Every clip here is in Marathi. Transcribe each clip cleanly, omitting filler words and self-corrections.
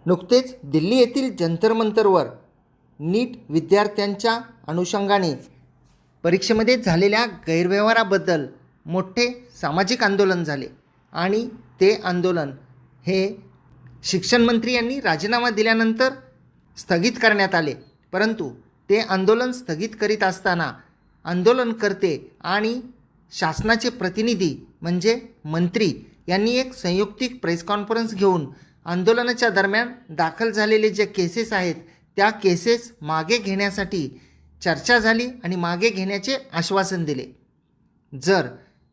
नुकतेच दिल्ली येथील जंतर मंतरवर नीट विद्यार्थ्यांच्या अनुषंगाने परीक्षेमध्ये झालेल्या गैरव्यवहाराबद्दल मोठे सामाजिक आंदोलन झाले आणि ते आंदोलन हे शिक्षण मंत्री यांनी राजीनामा दिल्यानंतर स्थगित करण्यात आले. परंतु ते आंदोलन स्थगित करीत असताना आंदोलनकर्ते आणि शासनाचे प्रतिनिधी म्हणजे मंत्री यांनी एक संयुक्तिक प्रेस कॉन्फरन्स घेऊन आंदोलनाच्या दरम्यान दाखल झालेले जे केसेस आहेत त्या केसेस मागे घेण्यासाठी चर्चा झाली आणि मागे घेण्याचे आश्वासन दिले. जर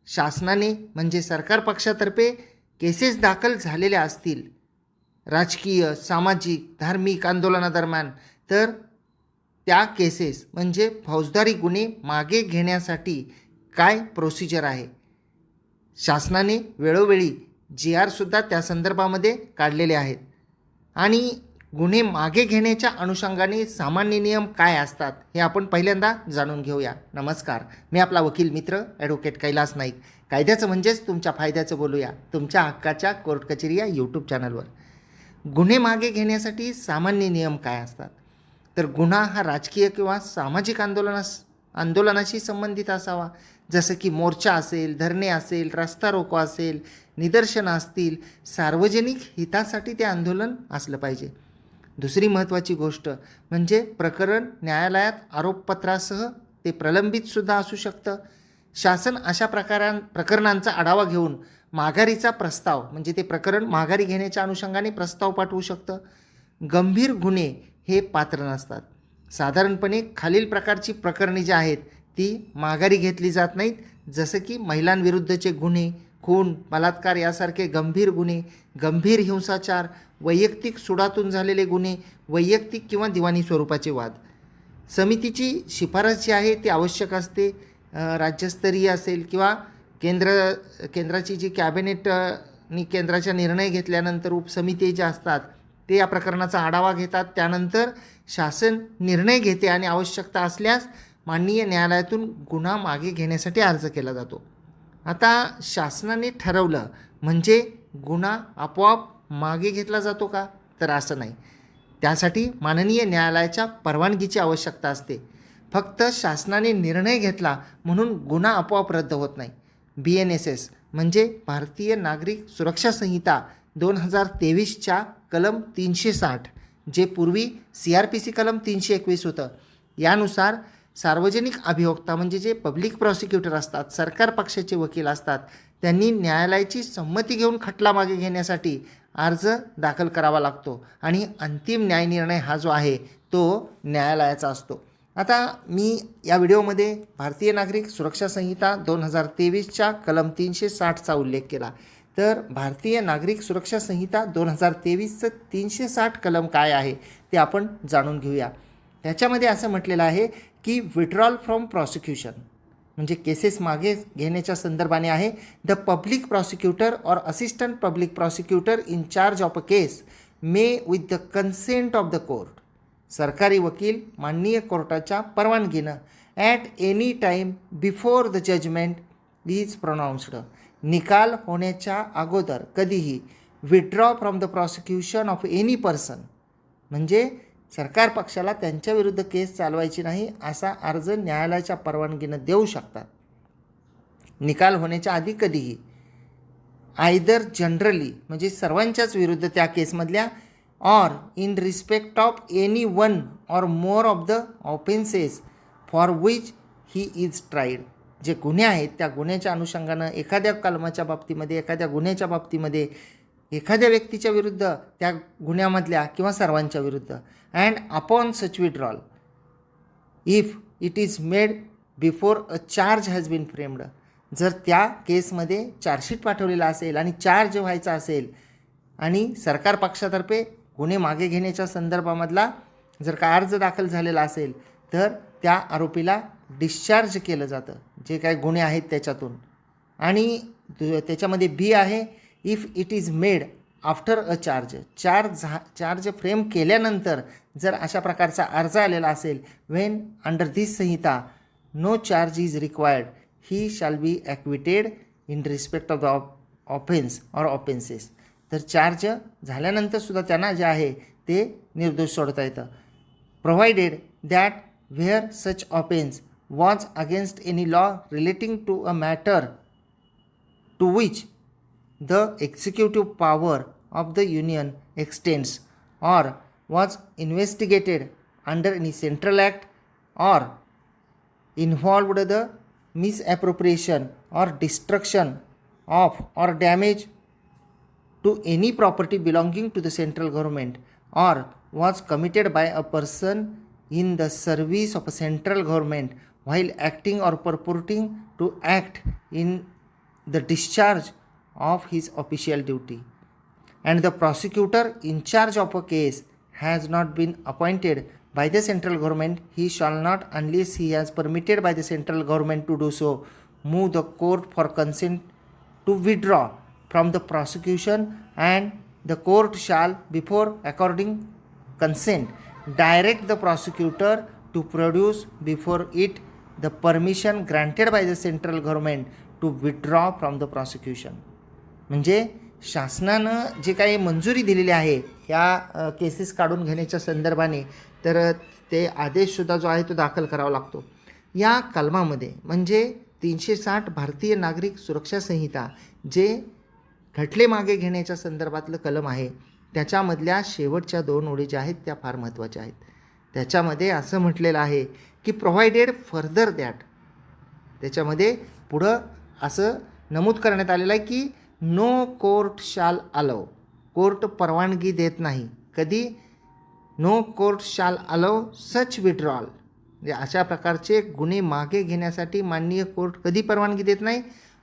शासनाने म्हणजे सरकार पक्षातर्फे केसेस दाखल झालेल्या असतील राजकीय, सामाजिक, धार्मिक आंदोलनादरम्यान, तर त्या केसेस म्हणजे फौजदारी गुन्हे मागे घेण्यासाठी काय प्रोसिजर आहे. शासनाने वेळोवेळी GR सुद्धा त्या संदर्भामध्ये काढलेले आहेत आणि गुन्हे मागे घेण्याच्या अनुषंगाने सामान्य नियम काय असतात हे आपण पहिल्यांदा जाणून घेऊया. नमस्कार, मी आपला वकील मित्र ॲडव्होकेट कैलास नाईक. कायद्याचं म्हणजेच तुमच्या फायद्याचं बोलूया तुमच्या हक्काच्या कोर्ट कचेरी या यूट्यूब चॅनलवर. गुन्हे मागे घेण्यासाठी सामान्य नियम काय असतात, तर गुन्हा हा राजकीय किंवा सामाजिक आंदोलनाशी संबंधित असावा. जसं की मोर्चा असेल, धरणे असेल, रस्ता रोको असेल, निदर्शनं असतील, सार्वजनिक हितासाठी ते आंदोलन असलं पाहिजे. दुसरी महत्त्वाची गोष्ट म्हणजे प्रकरण न्यायालयात आरोपपत्रासह ते प्रलंबितसुद्धा असू शकतं. शासन अशा प्रकरणांचा आढावा घेऊन माघारीचा प्रस्ताव म्हणजे ते प्रकरण माघारी घेण्याच्या अनुषंगाने प्रस्ताव पाठवू शकतं. गंभीर गुन्हे हे पात्र नसतात. साधारणपणे खालील प्रकारची प्रकरणे जी आहेत ती माघारी घेतली जात नाहीत. जसं की महिलांविरुद्धचे गुन्हे, खून, बलात्कार यासारखे गंभीर गुन्हे, गंभीर हिंसाचार, वैयक्तिक सुडातून झालेले गुन्हे, वैयक्तिक किंवा दिवाणी स्वरूपाचे वाद. समितीची शिफारस जी आहे ती आवश्यक असते. राज्यस्तरीय असेल किंवा केंद्राची जी कॅबिनेटनी केंद्राच्या निर्णय घेतल्यानंतर उपसमिती ज्या असतात ते या प्रकरणाचा आढावा घेतात. त्यानंतर शासन निर्णय घेते आणि आवश्यकता असल्यास माननीय न्यायालयातून गुन्हा मागे घेण्यासाठी अर्ज केला जातो. आता शासनाने ठरवलं म्हणजे गुन्हा आपोआप मागे घेतला जातो का, तर असं नाही. त्यासाठी माननीय न्यायालयाच्या परवानगीची आवश्यकता असते. फक्त शासनाने निर्णय घेतला म्हणून गुन्हा आपोआप रद्द होत नाही. BNSS म्हणजे भारतीय नागरिक सुरक्षा संहिता 2023च्या कलम 360 जे पूर्वी CRPC कलम 321 होतं, यानुसार सार्वजनिक अभियोक्ता म्हणजे जे पब्लिक प्रॉसिक्युटर असतात, सरकार पक्षाचे वकील असतात, त्यांनी न्यायालयाची संमती घेऊन खटला मागे घेण्यासाठी अर्ज दाखल करावा लागतो आणि अंतिम न्यायनिर्णय हा जो आहे तो न्यायालयाचा असतो. आता मी या व्हिडिओमध्ये भारतीय नागरिक सुरक्षा संहिता 2023च्या कलम 360चा उल्लेख केला. तर भारतीय नागरिक सुरक्षा संहिता 2023चं 360 कलम काय आहे ते आपण जाणून घेऊया. त्याच्यामध्ये असं म्हटलेलं आहे की विड्रॉल फ्रॉम प्रॉसिक्युशन म्हणजे केसेस मागे घेण्याच्या संदर्भाने आहे. The public prosecutor or assistant public prosecutor in charge of a case may with the consent of the court. सरकारी वकील माननीय कोर्टाच्या परवानगीनं at any time before the judgment is pronounced निकाल होण्याच्या अगोदर कधीही withdraw from the prosecution of any person म्हणजे सरकार पक्षाला त्यांच्याविरुद्ध केस चालवायची नाही असा अर्ज न्यायालयाच्या परवानगीनं देऊ शकतात. निकाल होण्याच्या आधी कधीही आयदर जनरली म्हणजे सर्वांच्याच विरुद्ध त्या केसमधल्या or in respect of any one or more of the offences for which he is tried. जे गुन्हे आहेत त्या गुन्ह्याच्या अनुषंगानं एखाद्या कलमाच्या बाबतीमध्ये, एखाद्या गुन्ह्याच्या बाबतीमध्ये एखाद्या व्यक्तीच्या विरुद्ध, त्या गुन्ह्यामधल्या किंवा सर्वांच्या विरुद्ध. And upon such withdrawal if it is made before a charge has been framed. जर त्या केसमध्ये चार्जशीट पाठवलेला असेल आणि चार्ज व्हायचा असेल आणि सरकार पक्षातर्फे गुन्हे मागे घेण्याच्या संदर्भामधला जर का अर्ज दाखल झालेला असेल तर त्या आरोपीला डिस्चार्ज केलं जातं जे काय गुन्हे आहेत त्याच्यातून. आणि त्याच्यामध्ये B आहे if it is made after a charge frame केल्यानंतर जर अशा प्रकारचा अर्ज आलेला असेल Wien under this Sanhita no charge is required he shall be acquitted in respect of the offence or offences. तर चार्ज झाल्यानंतरसुद्धा त्यांना जे आहे ते निर्दोष सोडता येतं. Provided that where such offence was against any law relating to a matter to which the executive power of the union extends or was investigated under any central act or involved the misappropriation or destruction of or damage to any property belonging to the central government or was committed by a person in the service of a central government while acting or purporting to act in the discharge of his official duty, and the prosecutor in charge of a case has not been appointed by the central government, he shall not, unless he has permitted by the central government to do so, move the court for consent to withdraw from the prosecution, and the court shall, before according consent, direct the prosecutor to produce before it the permission granted by the central government to withdraw from the prosecution. म्हणजे शासनानं जे काही मंजुरी दिलेली आहे या केसेस काढून घेण्याच्या संदर्भाने, तर ते आदेशसुद्धा जो आहे तो दाखल करावा लागतो. या कलमामध्ये म्हणजे 360 भारतीय नागरिक सुरक्षा संहिता जे खटले मागे घेण्याच्या संदर्भातलं कलम आहे, त्याच्यामधल्या शेवटच्या 2 ओळी ज्या आहेत त्या फार महत्त्वाच्या आहेत. त्याच्यामध्ये असं म्हटलेलं आहे की प्रोव्हाइडेड फर्दर दॅट, त्याच्यामध्ये पुढं असं नमूद करण्यात आलेलं आहे की नो कोर्ट शाल अलाव, कोर्ट परवानगी देत नाही. कधी? नो कोर्ट शाल अलाव सच विड्रॉल, म्हणजे अशा प्रकारचे गुन्हे मागे घेण्यासाठी माननीय कोर्ट कधी परवानगी देत नाही.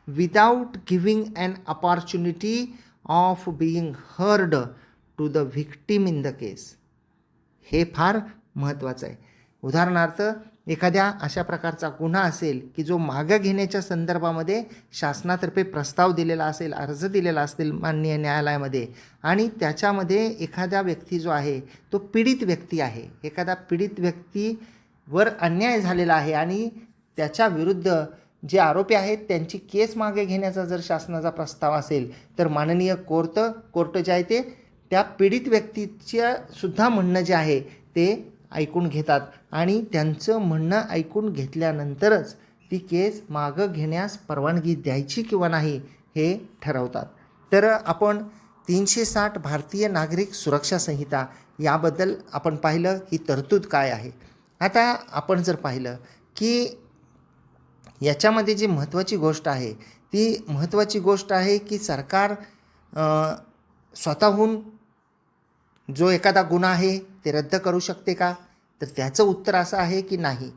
Without giving an opportunity of being heard to the victim in the case. हे फार महत्त्वाचं आहे. उदाहरणार्थ एखाद्या अशा प्रकारचा गुन्हा असेल की जो मागं घेण्याच्या संदर्भामध्ये शासनातर्फे प्रस्ताव दिलेला असेल, अर्ज दिलेला असेल माननीय न्यायालयामध्ये, आणि त्याच्यामध्ये एखादा व्यक्ती जो आहे तो पीडित व्यक्ती आहे, एखादा पीडित व्यक्तीवर अन्याय झालेला आहे आणि त्याच्या विरुद्ध जे आरोपी आहेत त्यांची केस मागे घेण्याचा जर शासनाचा प्रस्ताव असेल, तर माननीय कोर्ट जे आहे ते त्या पीडित व्यक्तीच्या सुद्धा म्हणणं जे आहे ते ऐकून घेतात आणि त्यांचं म्हणणं ऐकून घेतल्यानंतरच ती केस मागं घेण्यास परवानगी द्यायची किंवा नाही हे ठरवतात. तर आपण 360 भारतीय नागरिक सुरक्षा संहिता याबद्दल आपण पाहिलं ही तरतूद काय आहे. आता आपण जर पाहिलं की याच्यामध्ये जी महत्त्वाची गोष्ट आहे ती महत्त्वाची गोष्ट आहे की सरकार स्वतःहून जो एखादा गुन्हा आहे ते रद्द करू शकते का, तर त्याचं उत्तर असं आहे की नाही.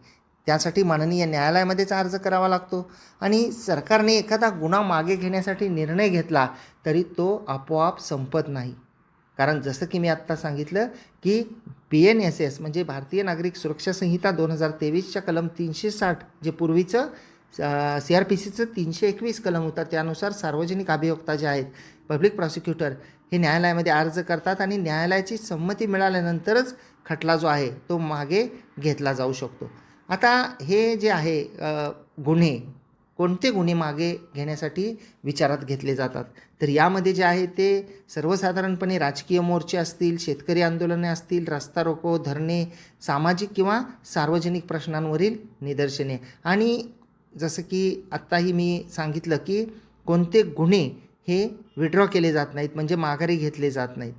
त्यासाठी माननीय न्यायालयामध्येच अर्ज करावा लागतो आणि सरकारने एखादा गुन्हा मागे घेण्यासाठी निर्णय घेतला तरी तो आपोआप संपत नाही. कारण जसं की मी आत्ता सांगितलं की PNSS म्हणजे भारतीय नागरिक सुरक्षा संहिता 2023च्या कलम 360 जे पूर्वीचं CRPCचं 321 कलम होता, त्यानुसार सार्वजनिक अभियोक्ता जे आहेत पब्लिक प्रॉसिक्युटर हे न्यायालयामध्ये अर्ज करतात आणि न्यायालयाची संमती मिळाल्यानंतरच खटला जो आहे तो मागे घेतला जाऊ शकतो. आता हे जे आहे गुन्हे, कोणते गुन्हे मागे घेण्यासाठी विचारात घेतले जातात, तर यामध्ये जे आहे ते सर्वसाधारणपणे राजकीय मोर्चे असतील, शेतकरी आंदोलने असतील, रस्ता रोको, धरणे, सामाजिक किंवा सार्वजनिक प्रश्नांवरील निदर्शने, आणि जसं की आत्ताही मी सांगितलं की कोणते गुन्हे हे विड्रॉ केले जात नाहीत म्हणजे माघारी घेतले जात नाहीत,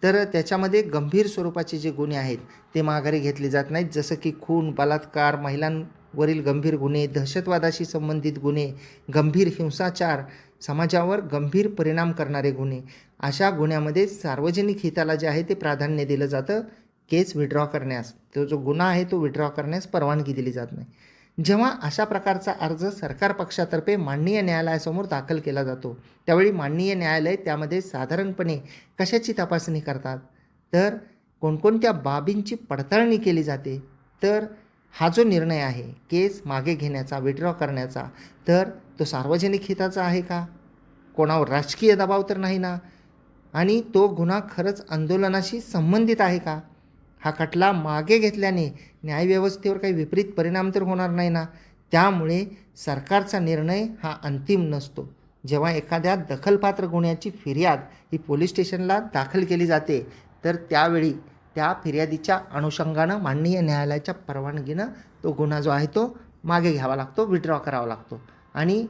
तर त्याच्यामध्ये गंभीर स्वरूपाचे जे गुन्हे आहेत ते माघारी घेतले जात नाहीत. जसं की खून, बलात्कार, महिलांवरील गंभीर गुन्हे, दहशतवादाशी संबंधित गुन्हे, गंभीर हिंसाचार, समाजावर गंभीर परिणाम करणारे गुन्हे, अशा गुन्ह्यामध्ये सार्वजनिक हिताला जे आहे ते प्राधान्य दिलं जातं. केस विड्रॉ करण्यास, तो जो गुन्हा आहे तो विड्रॉ करण्यास परवानगी दिली जात नाही. जेव्हा अशा प्रकारचा अर्ज सरकार पक्षातर्फे माननीय न्यायालयासमोर दाखल केला जातो त्यावेळी माननीय न्यायालय त्यामध्ये साधारणपणे कशाची तपासणी करतात, तर कोणकोणत्या बाबींची पडताळणी केली जाते, तर हा जो निर्णय आहे केस मागे घेण्याचा, विड्रॉ करण्याचा, तर तो सार्वजनिक हिताचा आहे का, कोणावर राजकीय दबाव तर नाही ना, आणि तो गुन्हा खरंच आंदोलनाशी संबंधित आहे का, हा खटला मागे घेतल्याने न्यायव्यवस्थेवर काही विपरीत परिणाम तर होणार नाही ना. त्यामुळे सरकारचा निर्णय हा अंतिम नसतो. जेव्हा एखाद्या दखलपात्र गुन्ह्याची फिर्याद ही पोलीस स्टेशनला दाखल केली जाते तर त्यावेळी त्या फिर्यादीच्या अनुषंगानं माननीय न्यायालयाच्या परवानगीनं तो गुन्हा जो आहे तो मागे घ्यावा लागतो, विड्रॉ करावा लागतो. आणि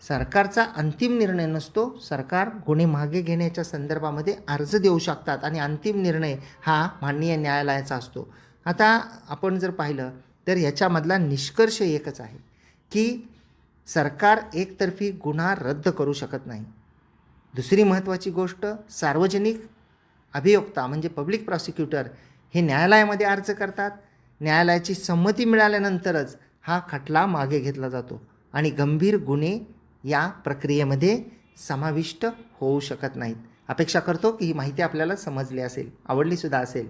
सरकारचा अंतिम निर्णय नसतो. सरकार गुन्हे मागे घेण्याच्या संदर्भामध्ये अर्ज देऊ शकतात आणि अंतिम निर्णय हा माननीय न्यायालयाचा असतो. आता आपण जर पाहिलं तर ह्याच्यामधला निष्कर्ष एकच आहे की सरकार एकतर्फी गुन्हा रद्द करू शकत नाही. दुसरी महत्त्वाची गोष्ट, सार्वजनिक अभियोक्ता म्हणजे पब्लिक प्रॉसिक्युटर हे न्यायालयामध्ये अर्ज करतात. न्यायालयाची संमती मिळाल्यानंतरच हा खटला मागे घेतला जातो आणि गंभीर गुन्हे या प्रक्रियेमध्ये समाविष्ट होऊ शकत नाहीत. अपेक्षा करतो की ही माहिती आपल्याला समजली असेल, आवडलीसुद्धा असेल.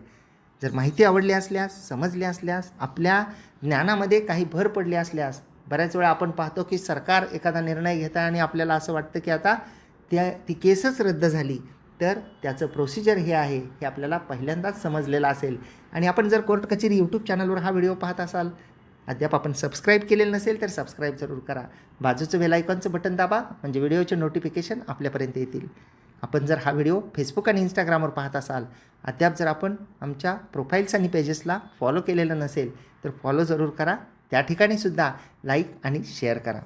जर माहिती आवडली असल्यास, समजली असल्यास, आपल्या ज्ञानामध्ये काही भर पडली असल्यास, बऱ्याच वेळा आपण पाहतो की सरकार एखादा निर्णय घेतं आणि आपल्याला असं वाटतं की आता ती केसच रद्द झाली, तर त्याचं प्रोसिजर हे आहे हे आपल्याला पहिल्यांदाच समजलेलं असेल. आणि आपण जर कोर्ट कचेरी यूट्यूब चॅनलवर हा व्हिडिओ पाहत असाल, अद्याप आपण सबस्क्राईब केलेलं नसेल तर सबस्क्राईब जरूर करा. बाजूचं बेल आयकॉनचं बटन दाबा म्हणजे व्हिडिओचे नोटिफिकेशन आपल्यापर्यंत येतील. आपण जर हा व्हिडिओ फेसबुक आणि इंस्टाग्रामवर पाहत असाल, अद्याप जर आपण आमच्या प्रोफाईल्स आणि पेजेसला फॉलो केलेलं नसेल तर फॉलो जरूर करा. त्या ठिकाणीसुद्धा लाईक आणि शेअर करा.